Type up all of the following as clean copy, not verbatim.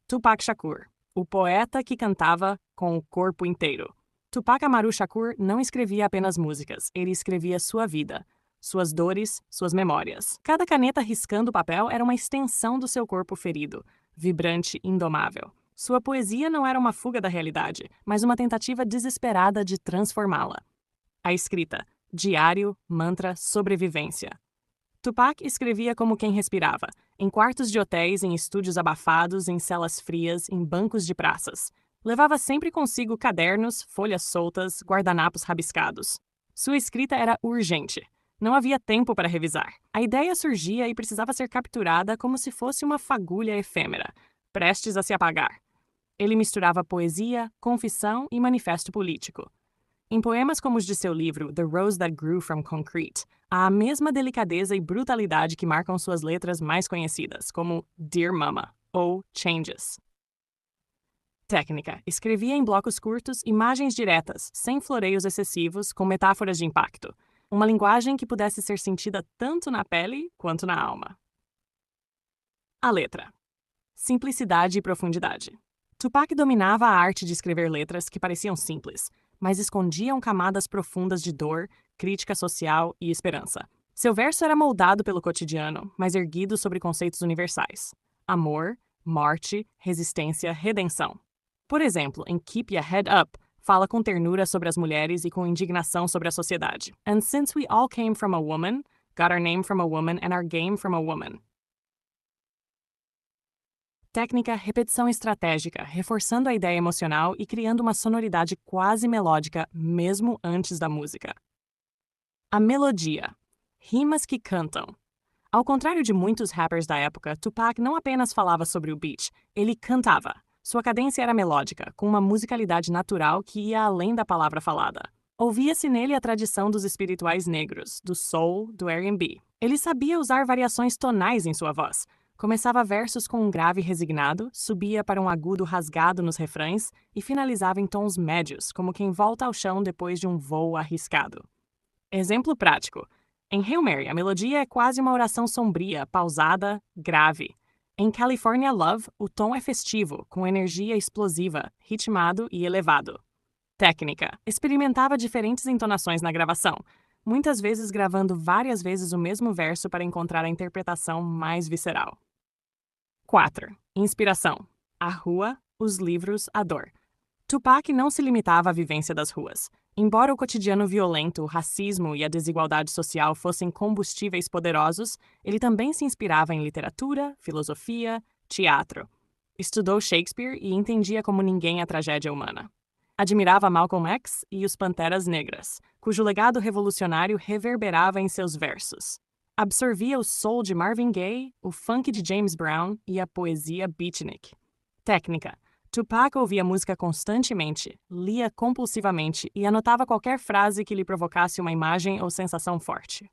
Tupac Shakur, o poeta que cantava com o corpo inteiro. Tupac Amaru Shakur não escrevia apenas músicas, ele escrevia sua vida, suas dores, suas memórias. Cada caneta riscando o papel era uma extensão do seu corpo ferido, vibrante, indomável. Sua poesia não era uma fuga da realidade, mas uma tentativa desesperada de transformá-la. A escrita, diário, mantra, sobrevivência. Tupac escrevia como quem respirava, em quartos de hotéis, em estúdios abafados, em celas frias, em bancos de praças. Levava sempre consigo cadernos, folhas soltas, guardanapos rabiscados. Sua escrita era urgente. Não havia tempo para revisar. A ideia surgia e precisava ser capturada como se fosse uma fagulha efêmera, prestes a se apagar. Ele misturava poesia, confissão e manifesto político. Em poemas como os de seu livro The Rose That Grew From Concrete, há a mesma delicadeza e brutalidade que marcam suas letras mais conhecidas, como Dear Mama ou Changes. Técnica. Escrevia em blocos curtos imagens diretas, sem floreios excessivos, com metáforas de impacto. Uma linguagem que pudesse ser sentida tanto na pele quanto na alma. A letra. Simplicidade e profundidade. Tupac dominava a arte de escrever letras que pareciam simples, mas escondiam camadas profundas de dor, crítica social e esperança. Seu verso era moldado pelo cotidiano, mas erguido sobre conceitos universais: amor, morte, resistência, redenção. Por exemplo, em Keep Your Head Up, fala com ternura sobre as mulheres e com indignação sobre a sociedade. And since we all came from a woman, got our name from a woman and our game from a woman. Técnica, repetição estratégica, reforçando a ideia emocional e criando uma sonoridade quase melódica, mesmo antes da música. A melodia. Rimas que cantam. Ao contrário de muitos rappers da época, Tupac não apenas falava sobre o beat, ele cantava. Sua cadência era melódica, com uma musicalidade natural que ia além da palavra falada. Ouvia-se nele a tradição dos espirituais negros, do soul, do R&B. Ele sabia usar variações tonais em sua voz. Começava versos com um grave resignado, subia para um agudo rasgado nos refrães e finalizava em tons médios, como quem volta ao chão depois de um voo arriscado. Exemplo prático. Em Hail Mary, a melodia é quase uma oração sombria, pausada, grave. Em California Love, o tom é festivo, com energia explosiva, ritmado e elevado. Técnica. Experimentava diferentes entonações na gravação, muitas vezes gravando várias vezes o mesmo verso para encontrar a interpretação mais visceral. 4. Inspiração. A rua, os livros, a dor. Tupac não se limitava à vivência das ruas. Embora o cotidiano violento, o racismo e a desigualdade social fossem combustíveis poderosos, ele também se inspirava em literatura, filosofia, teatro. Estudou Shakespeare e entendia como ninguém a tragédia humana. Admirava Malcolm X e os Panteras Negras, cujo legado revolucionário reverberava em seus versos. Absorvia o soul de Marvin Gaye, o funk de James Brown e a poesia beatnik. Técnica. Tupac ouvia música constantemente, lia compulsivamente e anotava qualquer frase que lhe provocasse uma imagem ou sensação forte.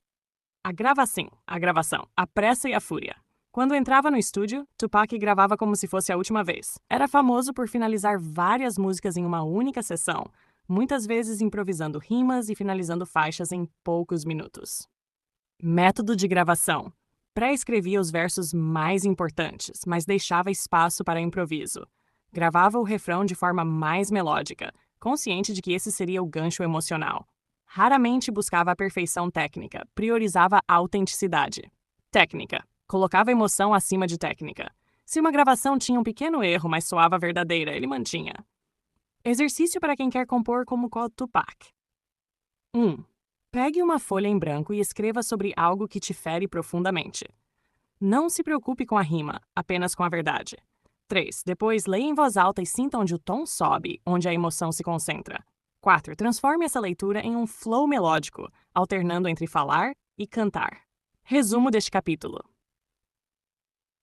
A gravação, a pressa e a fúria. Quando entrava no estúdio, Tupac gravava como se fosse a última vez. Era famoso por finalizar várias músicas em uma única sessão, muitas vezes improvisando rimas e finalizando faixas em poucos minutos. Método de gravação. Pré-escrevia os versos mais importantes, mas deixava espaço para improviso. Gravava o refrão de forma mais melódica, consciente de que esse seria o gancho emocional. Raramente buscava a perfeição técnica, priorizava a autenticidade. Técnica. Colocava emoção acima de técnica. Se uma gravação tinha um pequeno erro, mas soava verdadeira, ele mantinha. Exercício para quem quer compor como Tupac. 1. Pegue uma folha em branco e escreva sobre algo que te fere profundamente. Não se preocupe com a rima, apenas com a verdade. 3. Depois, leia em voz alta e sinta onde o tom sobe, onde a emoção se concentra. 4. Transforme essa leitura em um flow melódico, alternando entre falar e cantar. Resumo deste capítulo.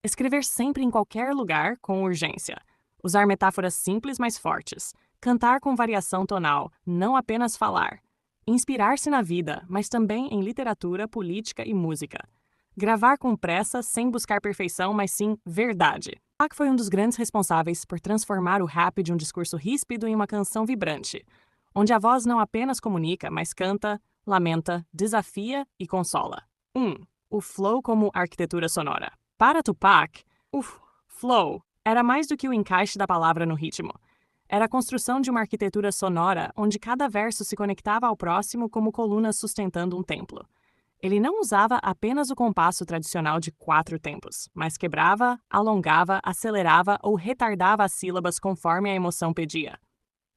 Escrever sempre em qualquer lugar, com urgência. Usar metáforas simples, mas fortes. Cantar com variação tonal, não apenas falar. Inspirar-se na vida, mas também em literatura, política e música. Gravar com pressa, sem buscar perfeição, mas sim verdade. Tupac foi um dos grandes responsáveis por transformar o rap de um discurso ríspido em uma canção vibrante, onde a voz não apenas comunica, mas canta, lamenta, desafia e consola. 1. O flow como arquitetura sonora. Para Tupac, o flow Era mais do que o encaixe da palavra no ritmo. Era a construção de uma arquitetura sonora onde cada verso se conectava ao próximo como colunas sustentando um templo. Ele não usava apenas o compasso tradicional de 4 tempos, mas quebrava, alongava, acelerava ou retardava as sílabas conforme a emoção pedia.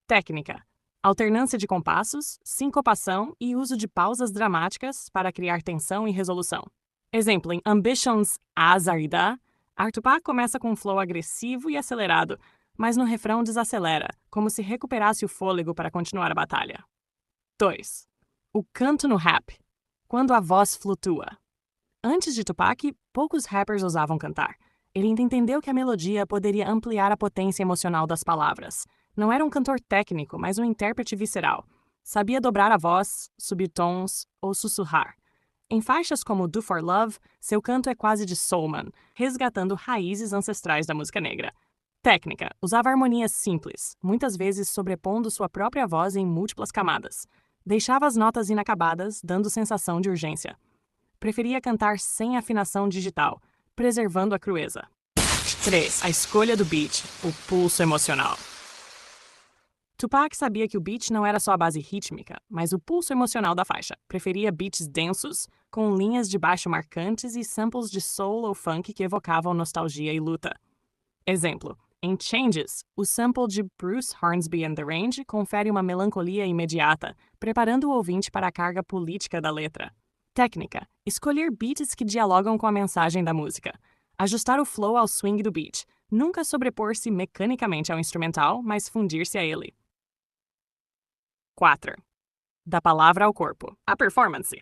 Técnica: alternância de compassos, sincopação e uso de pausas dramáticas para criar tensão e resolução. Exemplo, em Ambitions Azarida, Tupac começa com um flow agressivo e acelerado, mas no refrão desacelera, como se recuperasse o fôlego para continuar a batalha. 2. O canto no rap, quando a voz flutua. Antes de Tupac, poucos rappers usavam cantar. Ele entendeu que a melodia poderia ampliar a potência emocional das palavras. Não era um cantor técnico, mas um intérprete visceral. Sabia dobrar a voz, subir tons ou sussurrar. Em faixas como Do For Love, seu canto é quase de soulman, resgatando raízes ancestrais da música negra. Técnica: usava harmonias simples, muitas vezes sobrepondo sua própria voz em múltiplas camadas. Deixava as notas inacabadas, dando sensação de urgência. Preferia cantar sem afinação digital, preservando a crueza. 3. A escolha do beat, o pulso emocional. Tupac sabia que o beat não era só a base rítmica, mas o pulso emocional da faixa. Preferia beats densos, com linhas de baixo marcantes e samples de soul ou funk que evocavam nostalgia e luta. Exemplo: em Changes, o sample de Bruce Hornsby and the Range confere uma melancolia imediata, preparando o ouvinte para a carga política da letra. Técnica: escolher beats que dialogam com a mensagem da música. Ajustar o flow ao swing do beat. Nunca sobrepor-se mecanicamente ao instrumental, mas fundir-se a ele. 4. Da palavra ao corpo. A performance.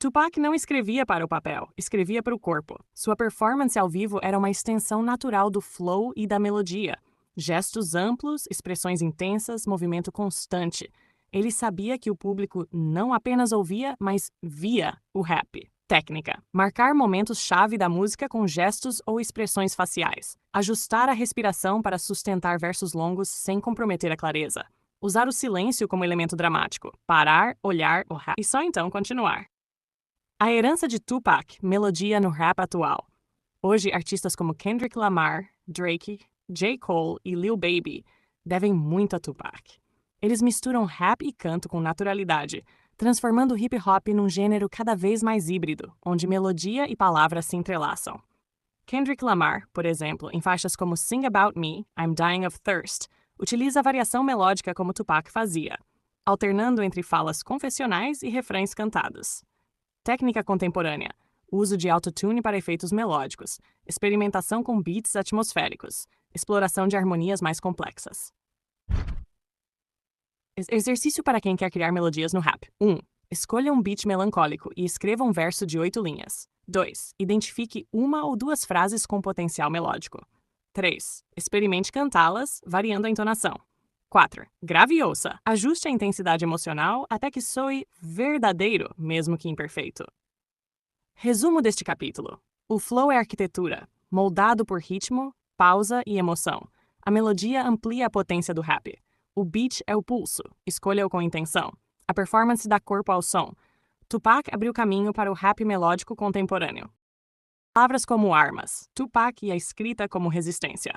Tupac não escrevia para o papel, escrevia para o corpo. Sua performance ao vivo era uma extensão natural do flow e da melodia. Gestos amplos, expressões intensas, movimento constante. Ele sabia que o público não apenas ouvia, mas via o rap. Técnica: marcar momentos-chave da música com gestos ou expressões faciais. Ajustar a respiração para sustentar versos longos sem comprometer a clareza. Usar o silêncio como elemento dramático. Parar, olhar o rap e só então continuar. A herança de Tupac, melodia no rap atual. Hoje, artistas como Kendrick Lamar, Drake, J. Cole e Lil Baby devem muito a Tupac. Eles misturam rap e canto com naturalidade, transformando o hip-hop num gênero cada vez mais híbrido, onde melodia e palavras se entrelaçam. Kendrick Lamar, por exemplo, em faixas como Sing About Me, I'm Dying of Thirst, utiliza a variação melódica como Tupac fazia, alternando entre falas confessionais e refrões cantados. Técnica contemporânea: uso de autotune para efeitos melódicos, experimentação com beats atmosféricos, exploração de harmonias mais complexas. Exercício para quem quer criar melodias no rap. 1. Escolha um beat melancólico e escreva um verso de 8 linhas. 2. Identifique uma ou duas frases com potencial melódico. 3. Experimente cantá-las, variando a entonação. 4. Grave e ouça. Ajuste a intensidade emocional até que soe verdadeiro, mesmo que imperfeito. Resumo deste capítulo. O flow é arquitetura, moldado por ritmo, pausa e emoção. A melodia amplia a potência do rap. O beat é o pulso, escolha-o com intenção. A performance dá corpo ao som. Tupac abriu caminho para o rap melódico contemporâneo. Palavras como armas, Tupac e a escrita como resistência.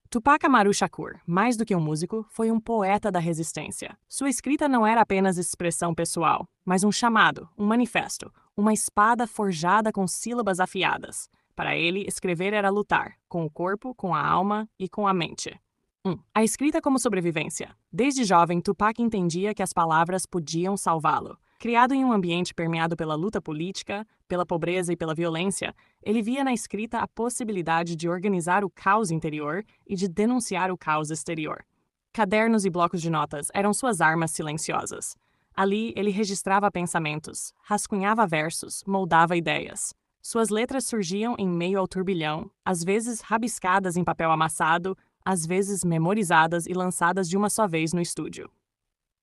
Tupac Amaru Shakur, mais do que um músico, foi um poeta da resistência. Sua escrita não era apenas expressão pessoal, mas um chamado, um manifesto, uma espada forjada com sílabas afiadas. Para ele, escrever era lutar, com o corpo, com a alma e com a mente. 1. A escrita como sobrevivência. Desde jovem, Tupac entendia que as palavras podiam salvá-lo. Criado em um ambiente permeado pela luta política, pela pobreza e pela violência, ele via na escrita a possibilidade de organizar o caos interior e de denunciar o caos exterior. Cadernos e blocos de notas eram suas armas silenciosas. Ali, ele registrava pensamentos, rascunhava versos, moldava ideias. Suas letras surgiam em meio ao turbilhão, às vezes rabiscadas em papel amassado, às vezes memorizadas e lançadas de uma só vez no estúdio.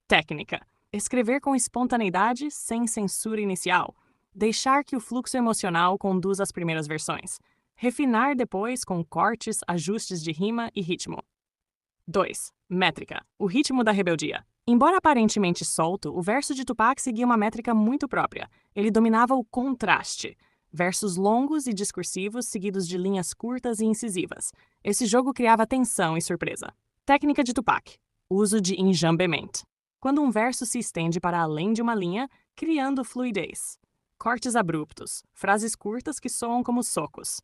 Técnica: escrever com espontaneidade, sem censura inicial. Deixar que o fluxo emocional conduza as primeiras versões. Refinar depois com cortes, ajustes de rima e ritmo. 2. Métrica: o ritmo da rebeldia. Embora aparentemente solto, o verso de Tupac seguia uma métrica muito própria. Ele dominava o contraste. versos longos e discursivos seguidos de linhas curtas e incisivas. Esse jogo criava tensão e surpresa. Técnica de Tupac: uso de enjambement. Quando um verso se estende para além de uma linha, criando fluidez. Cortes abruptos, frases curtas que soam como socos.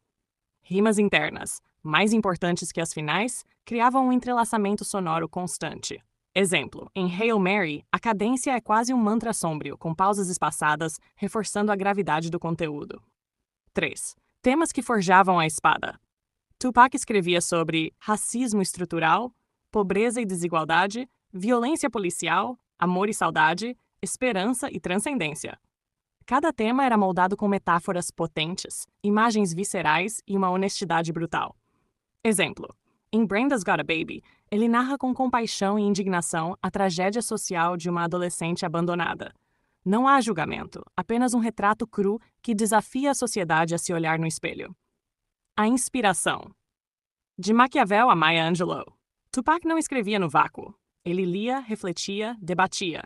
Rimas internas, mais importantes que as finais, criavam um entrelaçamento sonoro constante. Exemplo, em Hail Mary, a cadência é quase um mantra sômbrio, com pausas espaçadas, reforçando a gravidade do conteúdo. 3. Temas que forjavam a espada. Tupac escrevia sobre racismo estrutural, pobreza e desigualdade, violência policial, amor e saudade, esperança e transcendência. Cada tema era moldado com metáforas potentes, imagens viscerais e uma honestidade brutal. Exemplo: em Brenda's Got a Baby, ele narra com compaixão e indignação a tragédia social de uma adolescente abandonada. Não há julgamento, apenas um retrato cru que desafia a sociedade a se olhar no espelho. A inspiração. De Maquiavel a Maya Angelou. Tupac não escrevia no vácuo. Ele lia, refletia, debatia.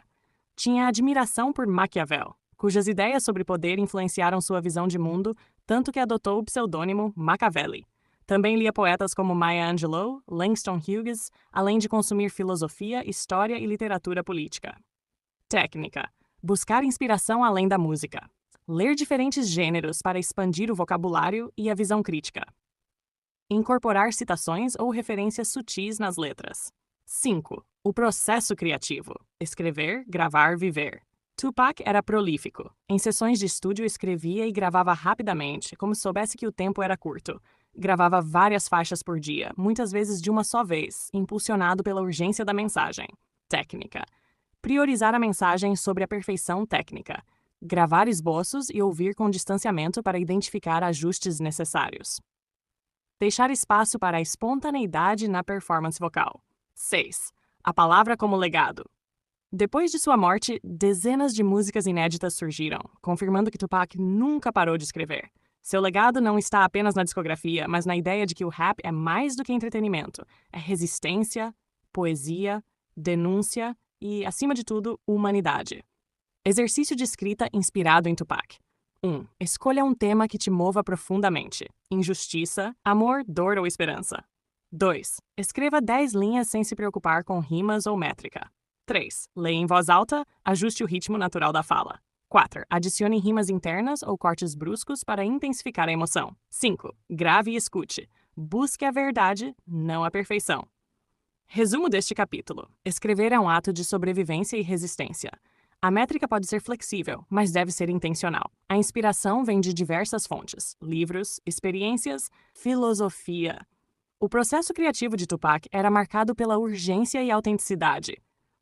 Tinha admiração por Maquiavel, cujas ideias sobre poder influenciaram sua visão de mundo, tanto que adotou o pseudônimo Machiavelli. Também lia poetas como Maya Angelou, Langston Hughes, além de consumir filosofia, história e literatura política. Técnica: buscar inspiração além da música. Ler diferentes gêneros para expandir o vocabulário e a visão crítica. Incorporar citações ou referências sutis nas letras. 5. O processo criativo. Escrever, gravar, viver. Tupac era prolífico. Em sessões de estúdio escrevia e gravava rapidamente, como se soubesse que o tempo era curto. Gravava várias faixas por dia, muitas vezes de uma só vez, impulsionado pela urgência da mensagem. Técnica: priorizar a mensagem sobre a perfeição técnica. Gravar esboços e ouvir com distanciamento para identificar ajustes necessários. Deixar espaço para a espontaneidade na performance vocal. 6. A palavra como legado. Depois de sua morte, dezenas de músicas inéditas surgiram, confirmando que Tupac nunca parou de escrever. Seu legado não está apenas na discografia, mas na ideia de que o rap é mais do que entretenimento. É resistência, poesia, denúncia e, acima de tudo, humanidade. Exercício de escrita inspirado em Tupac. 1. Escolha um tema que te mova profundamente. Injustiça, amor, dor ou esperança. 2. Escreva 10 linhas sem se preocupar com rimas ou métrica. 3. Leia em voz alta, ajuste o ritmo natural da fala. 4. Adicione rimas internas ou cortes bruscos para intensificar a emoção. 5. Grave e escute. Busque a verdade, não a perfeição. Resumo deste capítulo. Escrever é um ato de sobrevivência e resistência. A métrica pode ser flexível, mas deve ser intencional. A inspiração vem de diversas fontes: livros, experiências, filosofia. O processo criativo de Tupac era marcado pela urgência e autenticidade.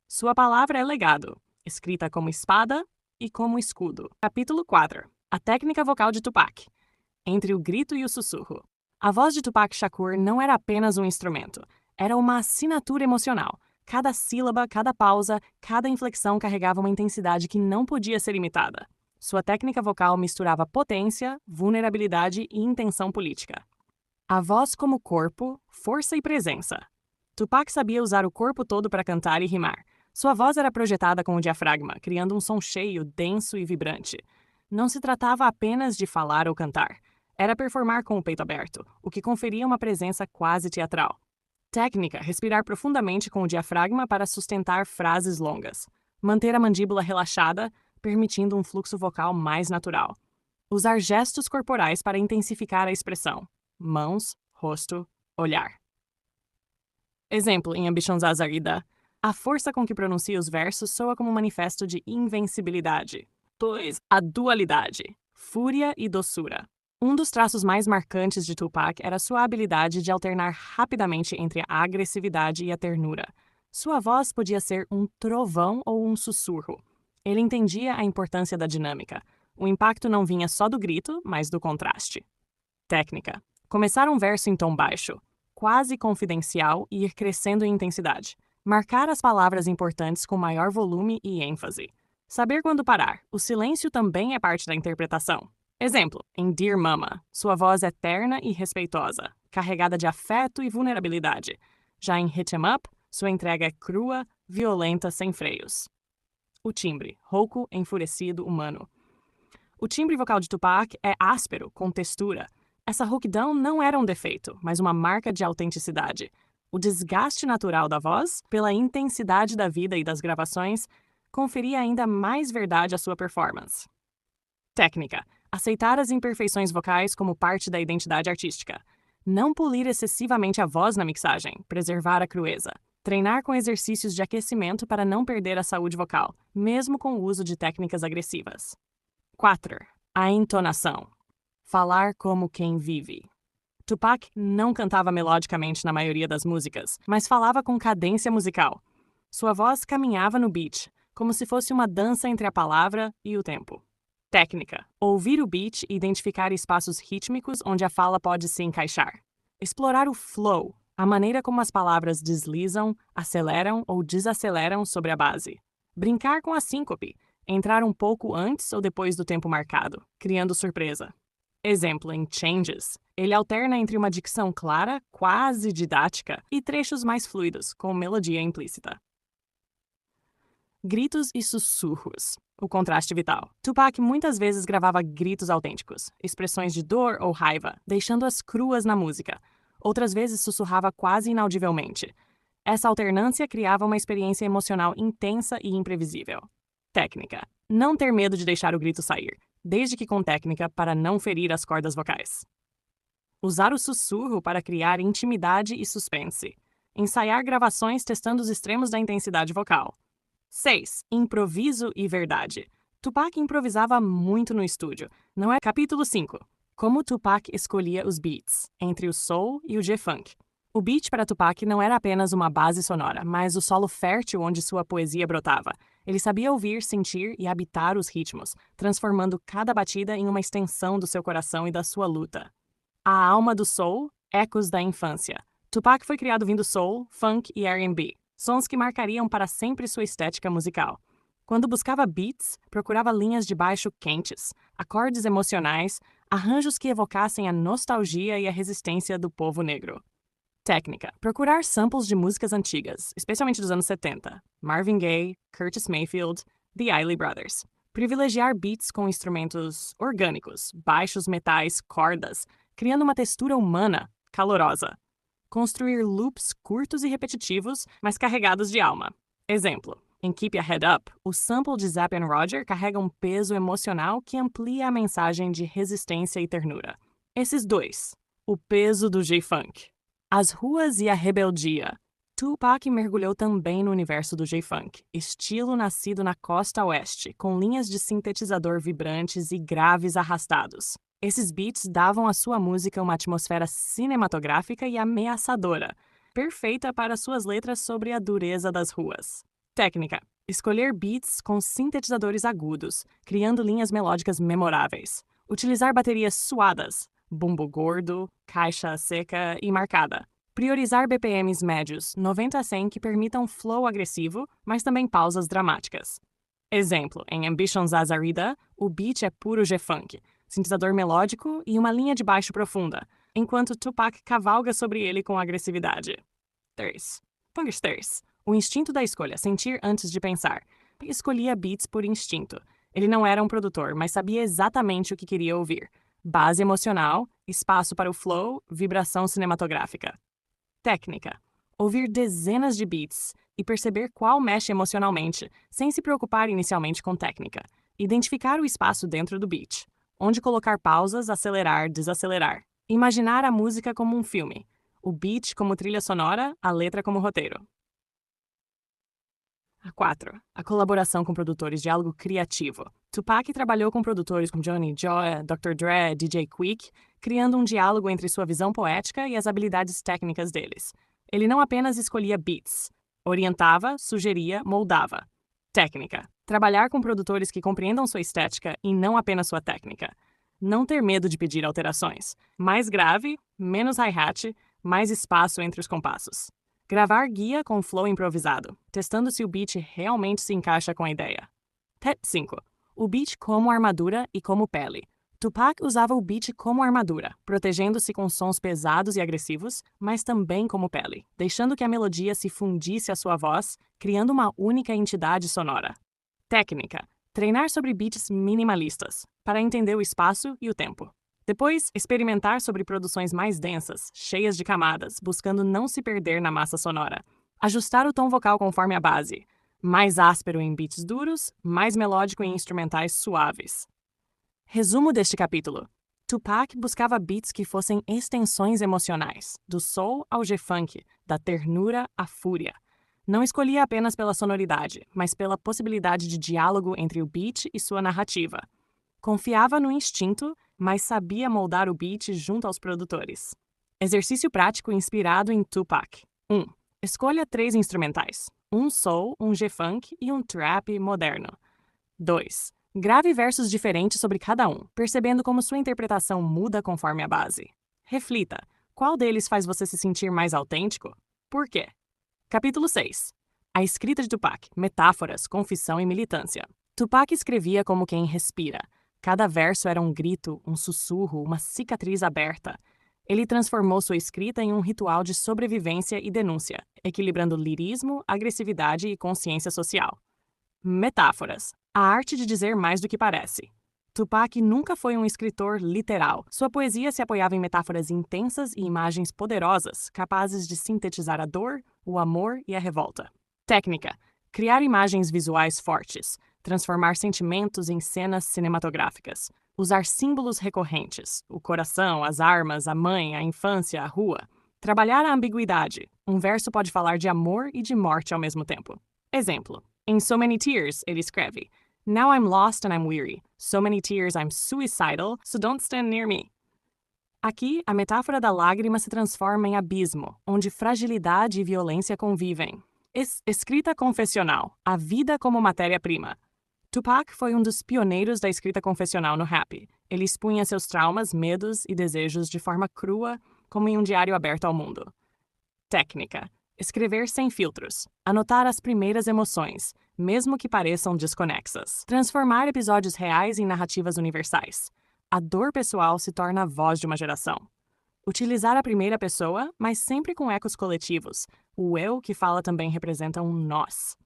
Sua palavra é legado, escrita como espada e como escudo. Capítulo 4. A técnica vocal de Tupac. Entre o grito e o sussurro. A voz de Tupac Shakur não era apenas um instrumento, era uma assinatura emocional. Cada sílaba, cada pausa, cada inflexão carregava uma intensidade que não podia ser imitada. Sua técnica vocal misturava potência, vulnerabilidade e intenção política. A voz como corpo, força e presença. Tupac sabia usar o corpo todo para cantar e rimar. Sua voz era projetada com o diafragma, criando um som cheio, denso e vibrante. Não se tratava apenas de falar ou cantar. Era performar com o peito aberto, o que conferia uma presença quase teatral. Técnica: respirar profundamente com o diafragma para sustentar frases longas. Manter a mandíbula relaxada, permitindo um fluxo vocal mais natural. Usar gestos corporais para intensificar a expressão. Mãos, rosto, olhar. Exemplo em Ambitions Azarida. A força com que pronuncia os versos soa como um manifesto de invencibilidade. 2. A dualidade. Fúria e doçura. Um dos traços mais marcantes de Tupac era sua habilidade de alternar rapidamente entre a agressividade e a ternura. Sua voz podia ser um trovão ou um sussurro. Ele entendia a importância da dinâmica. O impacto não vinha só do grito, mas do contraste. Técnica: começar um verso em tom baixo, quase confidencial, e ir crescendo em intensidade. Marcar as palavras importantes com maior volume e ênfase. Saber quando parar. O silêncio também é parte da interpretação. Exemplo, em Dear Mama, sua voz é terna e respeitosa, carregada de afeto e vulnerabilidade. Já em Hit 'Em Up, sua entrega é crua, violenta, sem freios. O timbre, rouco, enfurecido, humano. O timbre vocal de Tupac é áspero, com textura. Essa rouquidão não era um defeito, mas uma marca de autenticidade. O desgaste natural da voz, pela intensidade da vida e das gravações, conferia ainda mais verdade à sua performance. Técnica: aceitar as imperfeições vocais como parte da identidade artística. Não polir excessivamente a voz na mixagem, preservar a crueza. Treinar com exercícios de aquecimento para não perder a saúde vocal, mesmo com o uso de técnicas agressivas. 4. A entonação. Falar como quem vive. Tupac não cantava melodicamente na maioria das músicas, mas falava com cadência musical. Sua voz caminhava no beat, como se fosse uma dança entre a palavra e o tempo. Técnica: ouvir o beat e identificar espaços rítmicos onde a fala pode se encaixar. Explorar o flow, a maneira como as palavras deslizam, aceleram ou desaceleram sobre a base. Brincar com a síncope, entrar um pouco antes ou depois do tempo marcado, criando surpresa. Exemplo, em Changes, ele alterna entre uma dicção clara, quase didática, e trechos mais fluidos, com melodia implícita. Gritos e sussurros. O contraste vital. Tupac muitas vezes gravava gritos autênticos, expressões de dor ou raiva, deixando-as cruas na música. Outras vezes sussurrava quase inaudivelmente. Essa alternância criava uma experiência emocional intensa e imprevisível. Técnica: não ter medo de deixar o grito sair, desde que com técnica para não ferir as cordas vocais. Usar o sussurro para criar intimidade e suspense. Ensaiar gravações testando os extremos da intensidade vocal. 6. Improviso e verdade. Tupac improvisava muito no estúdio. Não é? Capítulo 5. Como Tupac escolhia os beats, entre o soul e o G-funk. O beat para Tupac não era apenas uma base sonora, mas o solo fértil onde sua poesia brotava. Ele sabia ouvir, sentir e habitar os ritmos, transformando cada batida em uma extensão do seu coração e da sua luta. A alma do soul, ecos da infância. Tupac foi criado ouvindo soul, funk e R&B, sons que marcariam para sempre sua estética musical. Quando buscava beats, procurava linhas de baixo quentes, acordes emocionais, arranjos que evocassem a nostalgia e a resistência do povo negro. Técnica: procurar samples de músicas antigas, especialmente dos anos 70, Marvin Gaye, Curtis Mayfield, The Isley Brothers. Privilegiar beats com instrumentos orgânicos, baixos metais, cordas, criando uma textura humana, calorosa. Construir loops curtos e repetitivos, mas carregados de alma. Exemplo: em Keep Your Head Up, o sample de Zapp & Roger carrega um peso emocional que amplia a mensagem de resistência e ternura. Esses dois. O peso do J-Funk. As ruas e a rebeldia. Tupac mergulhou também no universo do J-Funk, estilo nascido na costa oeste, com linhas de sintetizador vibrantes e graves arrastados. Esses beats davam à sua música uma atmosfera cinematográfica e ameaçadora, perfeita para suas letras sobre a dureza das ruas. Técnica: escolher beats com sintetizadores agudos, criando linhas melódicas memoráveis. Utilizar baterias suadas, bumbo gordo, caixa seca e marcada. Priorizar BPMs médios, 90 a 100, que permitam flow agressivo, mas também pausas dramáticas. Exemplo: em Ambitions Azarida, o beat é puro G-Funk, sintetizador melódico e uma linha de baixo profunda, enquanto Tupac cavalga sobre ele com agressividade. 3. Punkish Thirst. O instinto da escolha, sentir antes de pensar. Escolhia beats por instinto. Ele não era um produtor, mas sabia exatamente o que queria ouvir. Base emocional, espaço para o flow, vibração cinematográfica. Técnica: ouvir dezenas de beats e perceber qual mexe emocionalmente, sem se preocupar inicialmente com técnica. Identificar o espaço dentro do beat, onde colocar pausas, acelerar, desacelerar. Imaginar a música como um filme. O beat como trilha sonora, a letra como roteiro. 4. A colaboração com produtores de algo criativo. Tupac trabalhou com produtores como Johnny Joe, Dr. Dre, DJ Quick, criando um diálogo entre sua visão poética e as habilidades técnicas deles. Ele não apenas escolhia beats, orientava, sugeria, moldava. Técnica: trabalhar com produtores que compreendam sua estética e não apenas sua técnica. Não ter medo de pedir alterações. Mais grave, menos hi-hat, mais espaço entre os compassos. Gravar guia com flow improvisado, testando se o beat realmente se encaixa com a ideia. 5. O beat como armadura e como pele. Tupac usava o beat como armadura, protegendo-se com sons pesados e agressivos, mas também como pele, deixando que a melodia se fundisse à sua voz, criando uma única entidade sonora. Técnica: Treinar sobre beats minimalistas, para entender o espaço e o tempo. Depois, experimentar sobre produções mais densas, cheias de camadas, buscando não se perder na massa sonora. Ajustar o tom vocal conforme a base. Mais áspero em beats duros, mais melódico em instrumentais suaves. Resumo deste capítulo. Tupac buscava beats que fossem extensões emocionais, do soul ao G-funk, da ternura à fúria. Não escolhia apenas pela sonoridade, mas pela possibilidade de diálogo entre o beat e sua narrativa. Confiava no instinto, mas sabia moldar o beat junto aos produtores. Exercício prático inspirado em Tupac. 1. Escolha 3 instrumentais. Um soul, um G-funk e um trap moderno. 2. Grave versos diferentes sobre cada um, percebendo como sua interpretação muda conforme a base. Reflita. Qual deles faz você se sentir mais autêntico? Por quê? Capítulo 6. A escrita de Tupac, metáforas, confissão e militância. Tupac escrevia como quem respira. Cada verso era um grito, um sussurro, uma cicatriz aberta. Ele transformou sua escrita em um ritual de sobrevivência e denúncia, equilibrando lirismo, agressividade e consciência social. Metáforas. A arte de dizer mais do que parece. Tupac nunca foi um escritor literal. Sua poesia se apoiava em metáforas intensas e imagens poderosas, capazes de sintetizar a dor, o amor e a revolta. Técnica. Criar imagens visuais fortes. Transformar sentimentos em cenas cinematográficas. Usar símbolos recorrentes. O coração, as armas, a mãe, a infância, a rua. Trabalhar a ambiguidade. Um verso pode falar de amor e de morte ao mesmo tempo. Exemplo. Em So Many Tears, ele escreve: Now I'm lost and I'm weary. So many tears I'm suicidal, so don't stand near me. Aqui, a metáfora da lágrima se transforma em abismo, onde fragilidade e violência convivem. Escrita confessional. A vida como matéria-prima. Tupac foi um dos pioneiros da escrita confessional no rap. Ele expunha seus traumas, medos e desejos de forma crua, como em um diário aberto ao mundo. Técnica. Escrever sem filtros. Anotar as primeiras emoções, mesmo que pareçam desconexas. Transformar episódios reais em narrativas universais. A dor pessoal se torna a voz de uma geração. Utilizar a primeira pessoa, mas sempre com ecos coletivos. O eu que fala também representa um nós.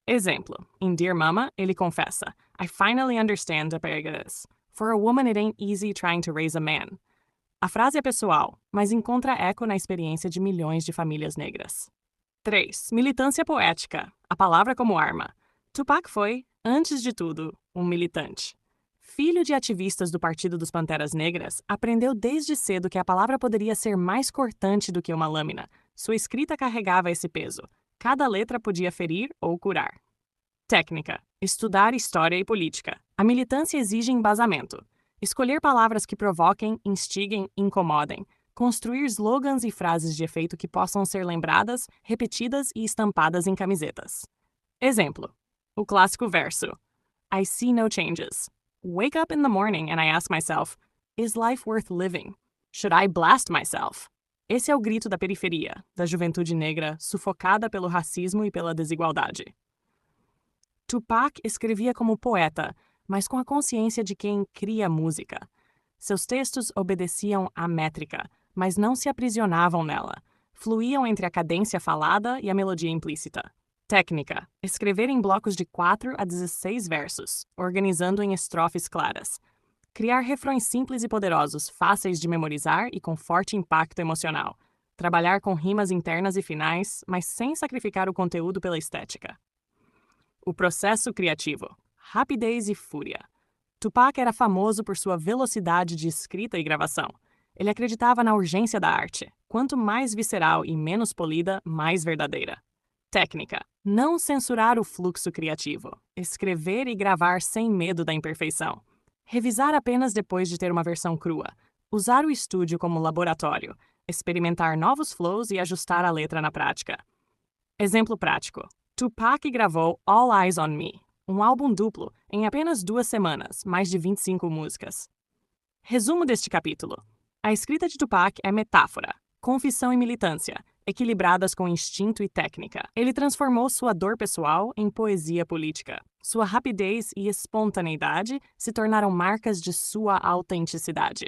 Exemplo. Em Dear Mama, ele confessa: I finally understand the prejudice. For a woman it ain't easy trying to raise a man. A frase é pessoal, mas encontra eco na experiência de milhões de famílias negras. 3. Militância poética. A palavra como arma. Tupac foi, antes de tudo, um militante. Filho de ativistas do Partido dos Panteras Negras, aprendeu desde cedo que a palavra poderia ser mais cortante do que uma lâmina. Sua escrita carregava esse peso. Cada letra podia ferir ou curar. Técnica. Estudar história e política. A militância exige embasamento. Escolher palavras que provoquem, instiguem, incomodem. Construir slogans e frases de efeito que possam ser lembradas, repetidas e estampadas em camisetas. Exemplo. O clássico verso. I see no changes. Wake up in the morning and I ask myself, is life worth living? Should I blast myself? Esse é o grito da periferia, da juventude negra sufocada pelo racismo e pela desigualdade. Tupac escrevia como poeta, mas com a consciência de quem cria música. Seus textos obedeciam à métrica, mas não se aprisionavam nela. Fluíam entre a cadência falada e a melodia implícita. Técnica. Escrever em blocos de 4 a 16 versos, organizando em estrofes claras. Criar refrões simples e poderosos, fáceis de memorizar e com forte impacto emocional. Trabalhar com rimas internas e finais, mas sem sacrificar o conteúdo pela estética. O processo criativo. Rapidez e fúria. Tupac era famoso por sua velocidade de escrita e gravação. Ele acreditava na urgência da arte. Quanto mais visceral e menos polida, mais verdadeira. Técnica. Não censurar o fluxo criativo. Escrever e gravar sem medo da imperfeição. Revisar apenas depois de ter uma versão crua. Usar o estúdio como laboratório. Experimentar novos flows e ajustar a letra na prática. Exemplo prático. Tupac gravou All Eyes on Me, um álbum duplo, em apenas 2 semanas, mais de 25 músicas. Resumo deste capítulo. A escrita de Tupac é metáfora, confissão e militância, equilibradas com instinto e técnica. Ele transformou sua dor pessoal em poesia política. Sua rapidez e espontaneidade se tornaram marcas de sua autenticidade.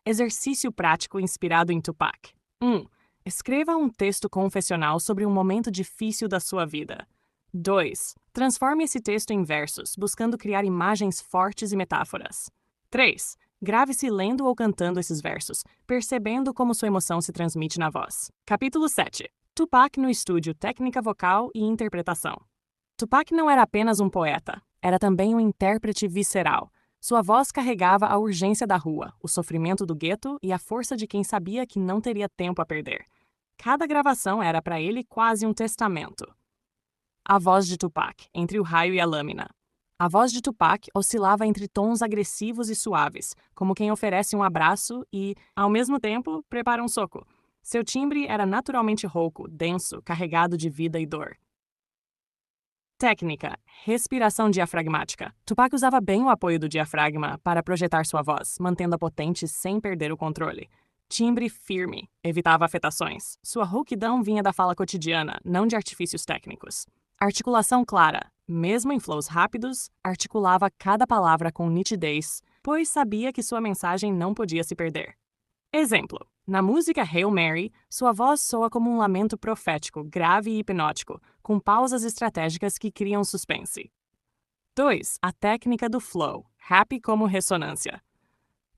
Exercício prático inspirado em Tupac. 1. Escreva um texto confessional sobre um momento difícil da sua vida. 2. Transforme esse texto em versos, buscando criar imagens fortes e metáforas. 3. Grave-se lendo ou cantando esses versos, percebendo como sua emoção se transmite na voz. Capítulo 7. Tupac no estúdio, técnica vocal e interpretação. Tupac não era apenas um poeta, era também um intérprete visceral. Sua voz carregava a urgência da rua, o sofrimento do gueto e a força de quem sabia que não teria tempo a perder. Cada gravação era para ele quase um testamento. A voz de Tupac, entre o raio e a lâmina. A voz de Tupac oscilava entre tons agressivos e suaves, como quem oferece um abraço e, ao mesmo tempo, prepara um soco. Seu timbre era naturalmente rouco, denso, carregado de vida e dor. Técnica: respiração diafragmática. Tupac usava bem o apoio do diafragma para projetar sua voz, mantendo-a potente sem perder o controle. Timbre firme, evitava afetações. Sua rouquidão vinha da fala cotidiana, não de artifícios técnicos. Articulação clara. Mesmo em flows rápidos, articulava cada palavra com nitidez, pois sabia que sua mensagem não podia se perder. Exemplo: na música Hail Mary, sua voz soa como um lamento profético, grave e hipnótico, com pausas estratégicas que criam suspense. 2. A técnica do flow, rap como ressonância.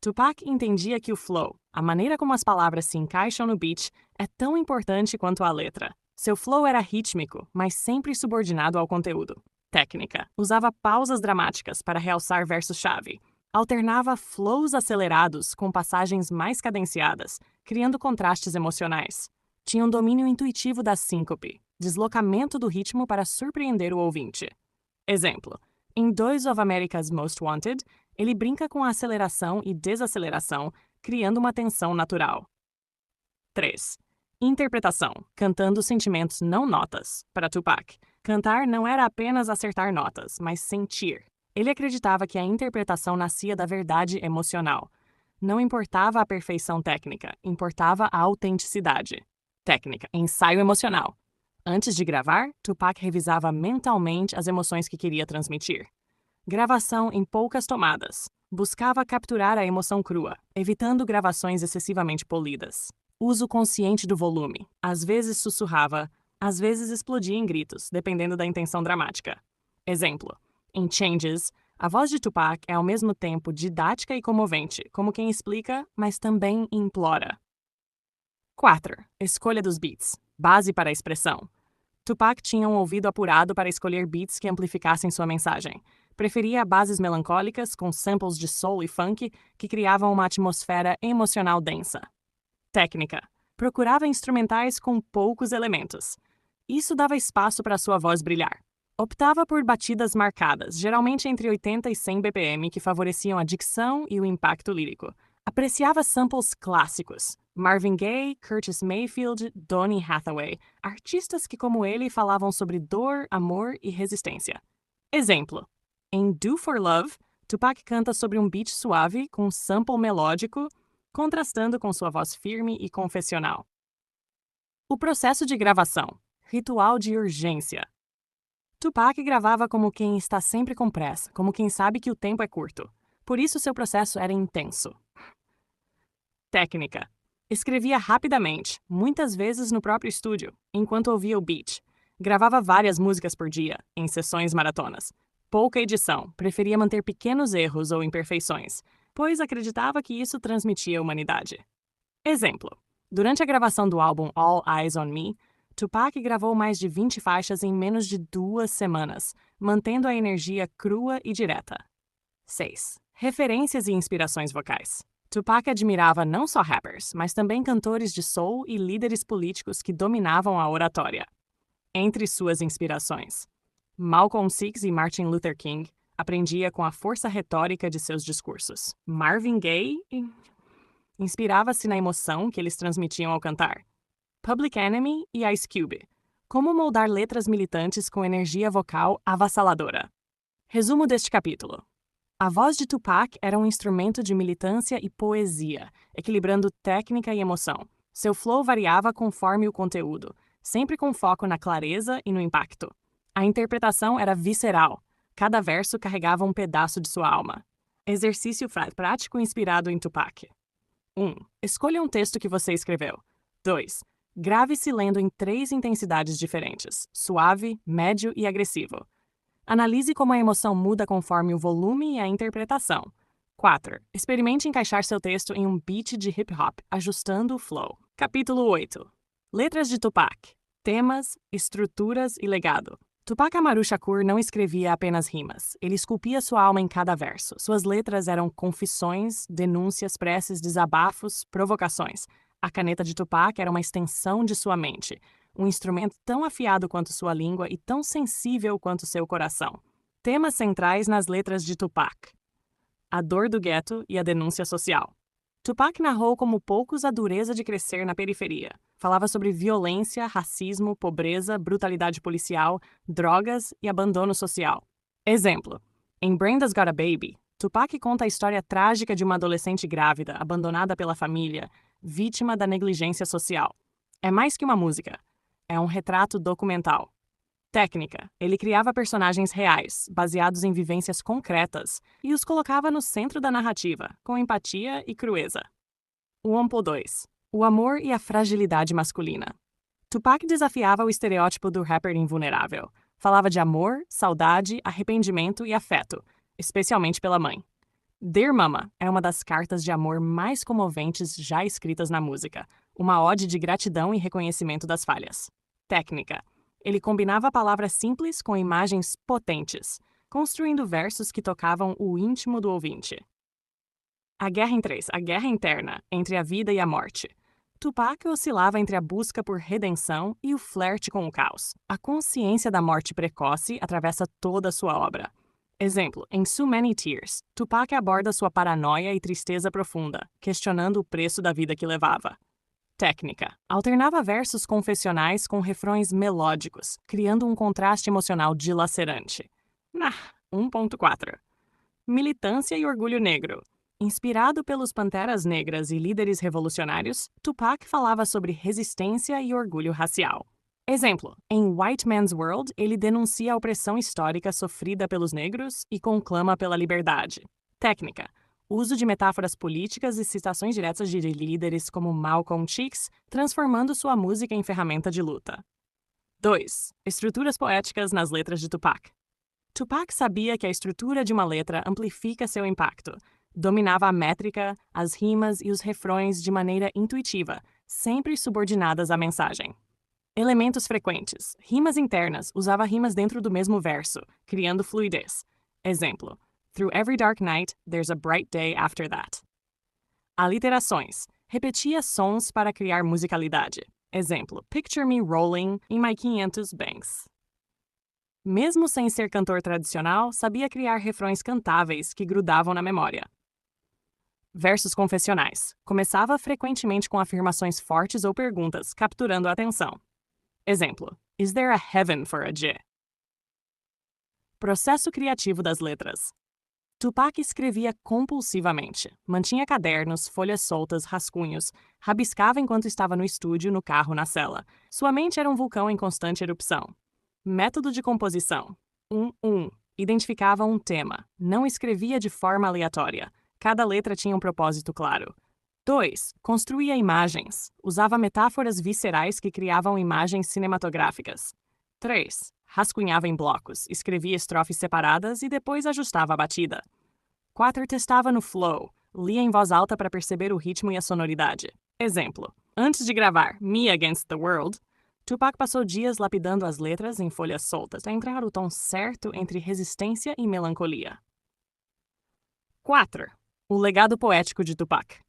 Tupac entendia que o flow, a maneira como as palavras se encaixam no beat, é tão importante quanto a letra. Seu flow era rítmico, mas sempre subordinado ao conteúdo. Técnica: usava pausas dramáticas para realçar versos-chave. Alternava flows acelerados com passagens mais cadenciadas, criando contrastes emocionais. Tinha um domínio intuitivo da síncope, deslocamento do ritmo para surpreender o ouvinte. Exemplo: em Dois of America's Most Wanted, ele brinca com a aceleração e desaceleração, criando uma tensão natural. 3. Interpretação, cantando sentimentos não notas. Para Tupac, cantar não era apenas acertar notas, mas sentir. Ele acreditava que a interpretação nascia da verdade emocional. Não importava a perfeição técnica, importava a autenticidade. Técnica: ensaio emocional. Antes de gravar, Tupac revisava mentalmente as emoções que queria transmitir. Gravação em poucas tomadas. Buscava capturar a emoção crua, evitando gravações excessivamente polidas. Uso consciente do volume. Às vezes sussurrava, às vezes explodia em gritos, dependendo da intenção dramática. Exemplo: em Changes, a voz de Tupac é ao mesmo tempo didática e comovente, como quem explica, mas também implora. 4. Escolha dos beats. Base para a expressão. Tupac tinha um ouvido apurado para escolher beats que amplificassem sua mensagem. Preferia bases melancólicas, com samples de soul e funk, que criavam uma atmosfera emocional densa. Técnica: procurava instrumentais com poucos elementos. Isso dava espaço para sua voz brilhar. Optava por batidas marcadas, geralmente entre 80 e 100 BPM, que favoreciam a dicção e o impacto lírico. Apreciava samples clássicos. Marvin Gaye, Curtis Mayfield, Donny Hathaway, artistas que, como ele, falavam sobre dor, amor e resistência. Exemplo: em Do For Love, Tupac canta sobre um beat suave com um sample melódico, contrastando com sua voz firme e confessional. O processo de gravação. Ritual de urgência. Tupac gravava como quem está sempre com pressa, como quem sabe que o tempo é curto. Por isso seu processo era intenso. Técnica: escrevia rapidamente, muitas vezes no próprio estúdio, enquanto ouvia o beat. Gravava várias músicas por dia, em sessões maratonas. Pouca edição, preferia manter pequenos erros ou imperfeições, pois acreditava que isso transmitia humanidade. Exemplo: durante a gravação do álbum All Eyes on Me, Tupac gravou mais de 20 faixas em menos de 2 semanas, mantendo a energia crua e direta. 6. Referências e inspirações vocais. Tupac admirava não só rappers, mas também cantores de soul e líderes políticos que dominavam a oratória. Entre suas inspirações: Malcolm X e Martin Luther King, aprendia com a força retórica de seus discursos. Marvin Gaye inspirava-se na emoção que eles transmitiam ao cantar. Public Enemy e Ice Cube. Como moldar letras militantes com energia vocal avassaladora. Resumo deste capítulo. A voz de Tupac era um instrumento de militância e poesia, equilibrando técnica e emoção. Seu flow variava conforme o conteúdo, sempre com foco na clareza e no impacto. A interpretação era visceral. Cada verso carregava um pedaço de sua alma. Exercício prático inspirado em Tupac. 1. Escolha um texto que você escreveu. 2. Grave-se lendo em 3 intensidades diferentes: suave, médio e agressivo. Analise como a emoção muda conforme o volume e a interpretação. 4. Experimente encaixar seu texto em um beat de hip hop, ajustando o flow. Capítulo 8. Letras de Tupac. Temas, estruturas e legado. Tupac Amaru Shakur não escrevia apenas rimas. Ele esculpia sua alma em cada verso. Suas letras eram confissões, denúncias, preces, desabafos, provocações. A caneta de Tupac era uma extensão de sua mente, um instrumento tão afiado quanto sua língua e tão sensível quanto seu coração. Temas centrais nas letras de Tupac: a dor do gueto e a denúncia social. Tupac narrou como poucos a dureza de crescer na periferia. Falava sobre violência, racismo, pobreza, brutalidade policial, drogas e abandono social. Exemplo: em Brenda's Got a Baby, Tupac conta a história trágica de uma adolescente grávida, abandonada pela família, vítima da negligência social. É mais que uma música. É um retrato documental. Técnica: ele criava personagens reais, baseados em vivências concretas, e os colocava no centro da narrativa, com empatia e crueza. Wompo 2. O amor e a fragilidade masculina. Tupac desafiava o estereótipo do rapper invulnerável. Falava de amor, saudade, arrependimento e afeto, especialmente pela mãe. Dear Mama é uma das cartas de amor mais comoventes já escritas na música, uma ode de gratidão e reconhecimento das falhas. Técnica: ele combinava palavras simples com imagens potentes, construindo versos que tocavam o íntimo do ouvinte. A guerra em 3, a guerra interna, entre a vida e a morte. Tupac oscilava entre a busca por redenção e o flerte com o caos. A consciência da morte precoce atravessa toda a sua obra. Exemplo: em So Many Tears, Tupac aborda sua paranoia e tristeza profunda, questionando o preço da vida que levava. Técnica: alternava versos confessionais com refrões melódicos, criando um contraste emocional dilacerante. 1.4. Militância e orgulho negro. Inspirado pelos Panteras Negras e líderes revolucionários, Tupac falava sobre resistência e orgulho racial. Exemplo: em White Man's World, ele denuncia a opressão histórica sofrida pelos negros e conclama pela liberdade. Técnica: uso de metáforas políticas e citações diretas de líderes como Malcolm X, transformando sua música em ferramenta de luta. 2. Estruturas poéticas nas letras de Tupac. Tupac sabia que a estrutura de uma letra amplifica seu impacto. Dominava a métrica, as rimas e os refrões de maneira intuitiva, sempre subordinadas à mensagem. Elementos frequentes. Rimas internas. Usava rimas dentro do mesmo verso, criando fluidez. Exemplo: Through every dark night, there's a bright day after that. Aliterações. Repetia sons para criar musicalidade. Exemplo: Picture me rolling in my 500 banks. Mesmo sem ser cantor tradicional, sabia criar refrões cantáveis que grudavam na memória. Versos confessionais. Começava frequentemente com afirmações fortes ou perguntas, capturando a atenção. Exemplo: Is there a heaven for a G? Processo criativo das letras. Tupac escrevia compulsivamente. Mantinha cadernos, folhas soltas, rascunhos. Rabiscava enquanto estava no estúdio, no carro, na cela. Sua mente era um vulcão em constante erupção. Método de composição. 1. Identificava um tema. Não escrevia de forma aleatória. Cada letra tinha um propósito claro. 2. Construía imagens. Usava metáforas viscerais que criavam imagens cinematográficas. 3. Rascunhava em blocos. Escrevia estrofes separadas e depois ajustava a batida. 4. Testava no flow. Lia em voz alta para perceber o ritmo e a sonoridade. Exemplo: antes de gravar Me Against the World, Tupac passou dias lapidando as letras em folhas soltas para encontrar o tom certo entre resistência e melancolia. 4. O legado poético de Tupac.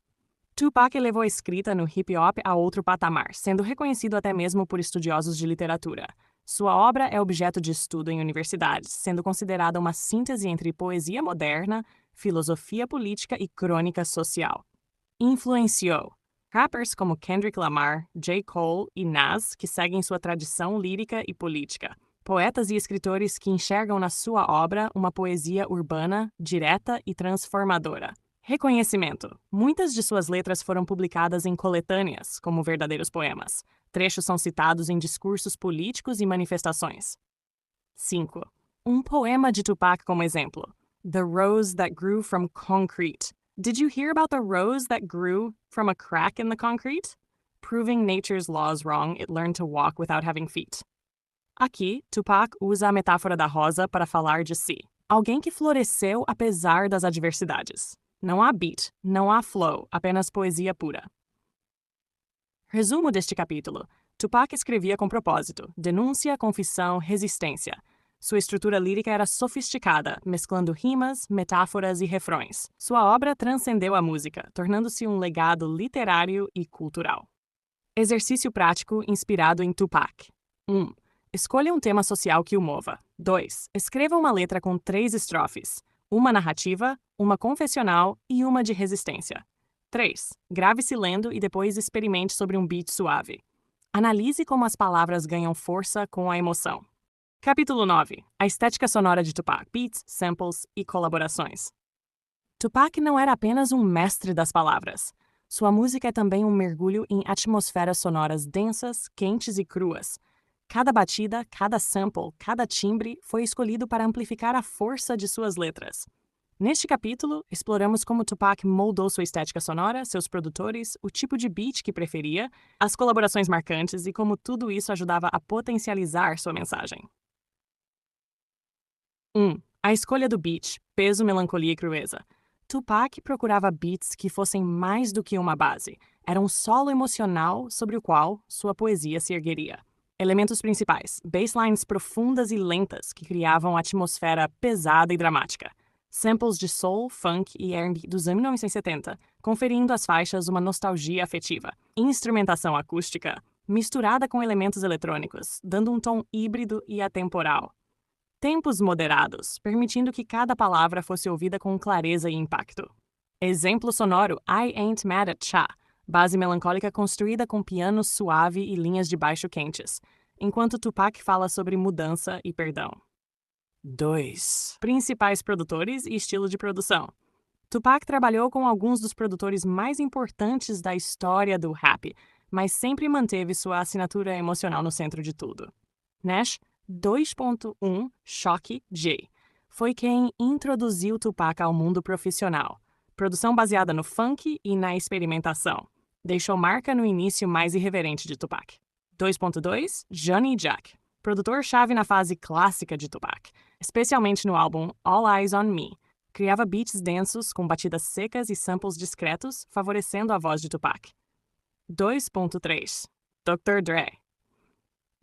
Tupac elevou a escrita no hip-hop a outro patamar, sendo reconhecido até mesmo por estudiosos de literatura. Sua obra é objeto de estudo em universidades, sendo considerada uma síntese entre poesia moderna, filosofia política e crônica social. Influenciou rappers como Kendrick Lamar, J. Cole e Nas, que seguem sua tradição lírica e política. Poetas e escritores que enxergam na sua obra uma poesia urbana, direta e transformadora. Reconhecimento. Muitas de suas letras foram publicadas em coletâneas, como verdadeiros poemas. Trechos são citados em discursos políticos e manifestações. 5. Um poema de Tupac como exemplo. The Rose That Grew From Concrete. Did you hear about the rose that grew from a crack in the concrete? proving nature's laws wrong, it learned to walk without having feet. Aqui, Tupac usa a metáfora da rosa para falar de si. Alguém que floresceu apesar das adversidades. Não há beat, não há flow, apenas poesia pura. Resumo deste capítulo. Tupac escrevia com propósito, denúncia, confissão, resistência. Sua estrutura lírica era sofisticada, mesclando rimas, metáforas e refrões. Sua obra transcendeu a música, tornando-se um legado literário e cultural. Exercício prático inspirado em Tupac. 1. Escolha um tema social que o mova. 2. Escreva uma letra com 3 estrofes. Uma narrativa, uma confessional e uma de resistência. 3. Grave-se lendo e depois experimente sobre um beat suave. Analise como as palavras ganham força com a emoção. Capítulo 9. A estética sonora de Tupac, beats, samples e colaborações. Tupac não era apenas um mestre das palavras. Sua música é também um mergulho em atmosferas sonoras densas, quentes e cruas. Cada batida, cada sample, cada timbre foi escolhido para amplificar a força de suas letras. Neste capítulo, exploramos como Tupac moldou sua estética sonora, seus produtores, o tipo de beat que preferia, as colaborações marcantes e como tudo isso ajudava a potencializar sua mensagem. 1. A escolha do beat, peso, melancolia e crueza. Tupac procurava beats que fossem mais do que uma base. Era um solo emocional sobre o qual sua poesia se ergueria. Elementos principais: basslines profundas e lentas que criavam atmosfera pesada e dramática. Samples de soul, funk e R&B dos anos 1970, conferindo às faixas uma nostalgia afetiva. Instrumentação acústica, misturada com elementos eletrônicos, dando um tom híbrido e atemporal. Tempos moderados, permitindo que cada palavra fosse ouvida com clareza e impacto. Exemplo sonoro: I Ain't Mad at Cha, base melancólica construída com piano suave e linhas de baixo quentes, enquanto Tupac fala sobre mudança e perdão. 2. Principais produtores e estilo de produção. Tupac trabalhou com alguns dos produtores mais importantes da história do rap, mas sempre manteve sua assinatura emocional no centro de tudo. Nash 2.1 Shock J foi quem introduziu Tupac ao mundo profissional. Produção baseada no funk e na experimentação. Deixou marca no início mais irreverente de Tupac. 2.2 Johnny Jack, produtor-chave na fase clássica de Tupac, especialmente no álbum All Eyes on Me. Criava beats densos com batidas secas e samples discretos, favorecendo a voz de Tupac. 2.3 Dr. Dre,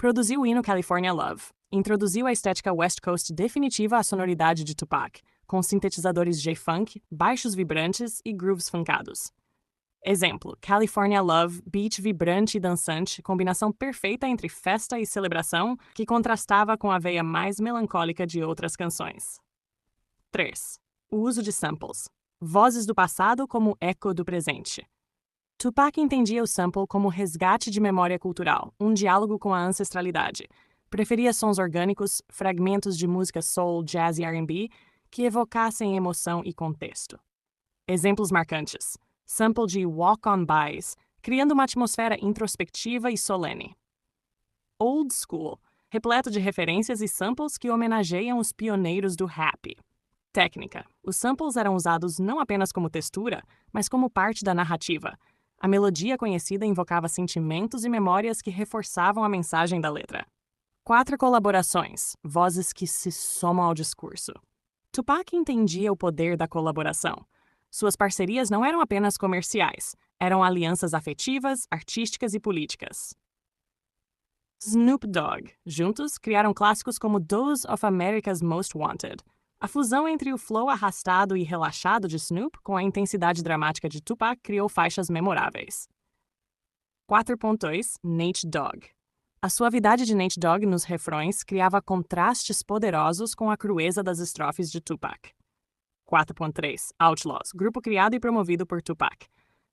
produziu o hino California Love. Introduziu a estética West Coast definitiva à sonoridade de Tupac, com sintetizadores J-Funk, baixos vibrantes e grooves funkados. Exemplo: California Love, beat vibrante e dançante, combinação perfeita entre festa e celebração, que contrastava com a veia mais melancólica de outras canções. 3. O uso de samples. Vozes do passado como eco do presente. Tupac entendia o sample como resgate de memória cultural, um diálogo com a ancestralidade. Preferia sons orgânicos, fragmentos de música soul, jazz e R&B que evocassem emoção e contexto. Exemplos marcantes: sample de Walk On Bys, criando uma atmosfera introspectiva e solene. Old School, repleto de referências e samples que homenageiam os pioneiros do rap. Técnica: os samples eram usados não apenas como textura, mas como parte da narrativa. A melodia conhecida invocava sentimentos e memórias que reforçavam a mensagem da letra. 4 colaborações, vozes que se somam ao discurso. Tupac entendia o poder da colaboração. Suas parcerias não eram apenas comerciais, eram alianças afetivas, artísticas e políticas. Snoop Dogg, juntos, criaram clássicos como Those of America's Most Wanted. A fusão entre o flow arrastado e relaxado de Snoop com a intensidade dramática de Tupac criou faixas memoráveis. 4.2 Nate Dogg. A suavidade de Nate Dogg nos refrões criava contrastes poderosos com a crueza das estrofes de Tupac. 4.3 Outlaws, grupo criado e promovido por Tupac.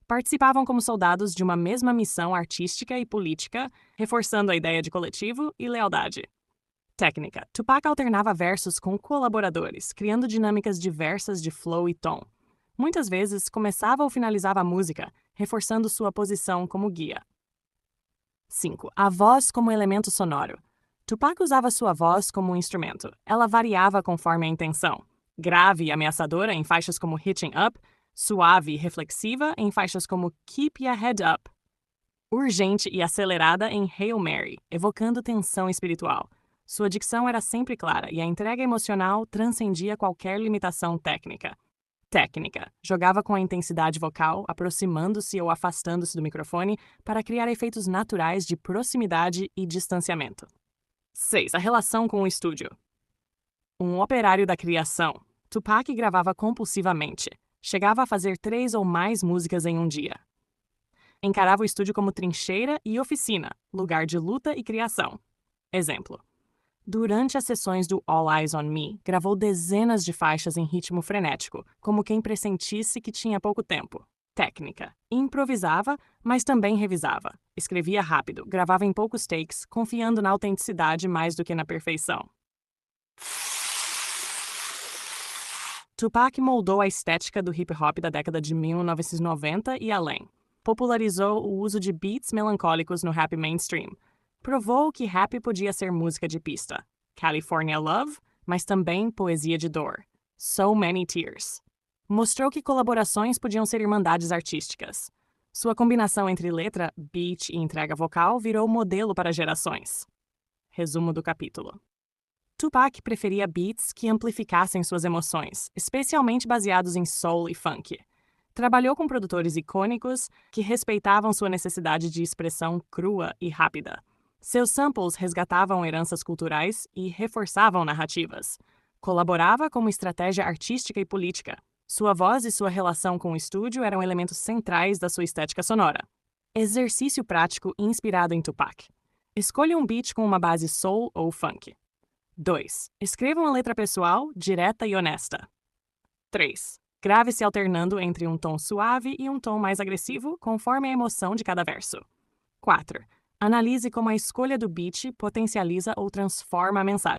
Participavam como soldados de uma mesma missão artística e política, reforçando a ideia de coletivo e lealdade. Técnica: Tupac alternava versos com colaboradores, criando dinâmicas diversas de flow e tom. Muitas vezes começava ou finalizava a música, reforçando sua posição como guia. 5. A voz como elemento sonoro. Tupac usava sua voz como um instrumento. Ela variava conforme a intenção. Grave e ameaçadora em faixas como Hitching Up, suave e reflexiva em faixas como Keep Ya Head Up. urgente e acelerada em Hail Mary, evocando tensão espiritual. Sua dicção era sempre clara e a entrega emocional transcendia qualquer limitação técnica. Técnica. Jogava com a intensidade vocal, aproximando-se ou afastando-se do microfone para criar efeitos naturais de proximidade e distanciamento. 6. A relação com o estúdio. Um operário da criação, Tupac gravava compulsivamente. Chegava a fazer 3 ou mais músicas em um dia. Encarava o estúdio como trincheira e oficina, lugar de luta e criação. Exemplo. Durante as sessões do All Eyes on Me, gravou dezenas de faixas em ritmo frenético, como quem pressentisse que tinha pouco tempo. Técnica. Improvisava, mas também revisava. Escrevia rápido, gravava em poucos takes, confiando na autenticidade mais do que na perfeição. Tupac moldou a estética do hip-hop da década de 1990 e além. Popularizou o uso de beats melancólicos no rap mainstream. Provou que rap podia ser música de pista. California Love, mas também poesia de dor. So Many Tears. Mostrou que colaborações podiam ser irmandades artísticas. Sua combinação entre letra, beat e entrega vocal virou modelo para gerações. Resumo do capítulo. Tupac preferia beats que amplificassem suas emoções, especialmente baseados em soul e funk. Trabalhou com produtores icônicos que respeitavam sua necessidade de expressão crua e rápida. Seus samples resgatavam heranças culturais e reforçavam narrativas. Colaborava como estratégia artística e política. Sua voz e sua relação com o estúdio eram elementos centrais da sua estética sonora. Exercício prático inspirado em Tupac. Escolha um beat com uma base soul ou funk. 2. Escreva uma letra pessoal, direta e honesta. 3. Grave-se alternando entre um tom suave e um tom mais agressivo, conforme a emoção de cada verso. 4. Analise como a escolha do beat potencializa ou transforma a mensagem.